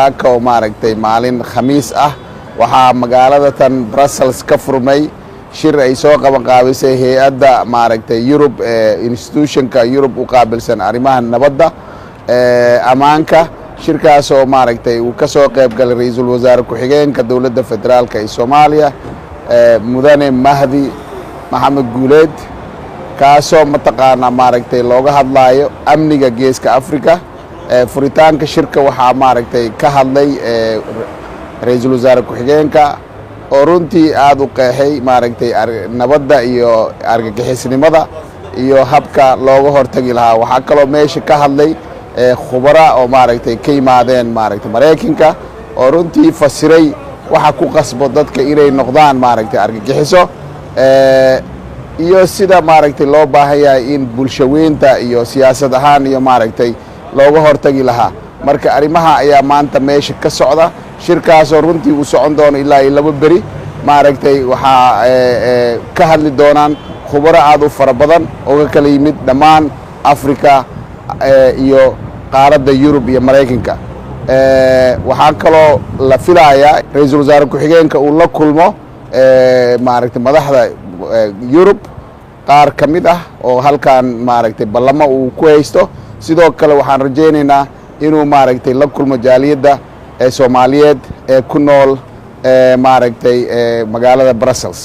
oo maaragtay maalin khamiis ah waxaa magaalada tan Brussels ka furmay shir ay soo qaban qaabisay hay'adda maaragtay Europe institutionka Europe u qaabilsan arrimaha nabadda amaanka shirkaas oo maaragtay uu ka soo qayb galay ra'iisul wasaare ku-xigeenka dawladda federaalka ee Soomaaliya mudane Mahdi Maxamed Guuleed kaasoo mataqaana maaragtay looga hadlayo amniga geeska Afrika furitaanka shirka waxaa maaragtay ka hadlay ra'iisul wasaare ku-xigeenka oo runtii aad u qeexay maaragtay nabadda iyo argagixisnimada iyo habka looga hortagi lahaa waxaa kaloo meesha ka hadlay khubara oo maaragtay ka yimaadeen maaragtay Mareykanka oo runtii fasiray waxa ku qasbo dadka inay noqdaan maaragtay argagixiso iyo sida maaragtay loo baahan yahay in bulshaweynta iyo siyaasad ahaan iyo maaragtay looga hortagi lahaa marka arrimaha ayaa maanta meesha ka socda shirkaas oo runtii uu socon doono ilaa 2 bari maaragtay waxa ka hadli doonaan khubaro aad u fara badan oo ka kala yimid dhammaan Afrika iyo qaaradda Europe iyo Mareykanka waxaa kaloo la filayaa ra'iisul wasaare ku-xigeenka uu la kulmo maaragtay madaxda Europe qaar ka mid ah oo halkan maaragtay ballamo uu ku haysto sidoo kale waxaan rajaynaynaa inuu maaragtay la kulmo jaaliyadda Soomaaliyeed ee ku nool maaragtay magaalada Brussels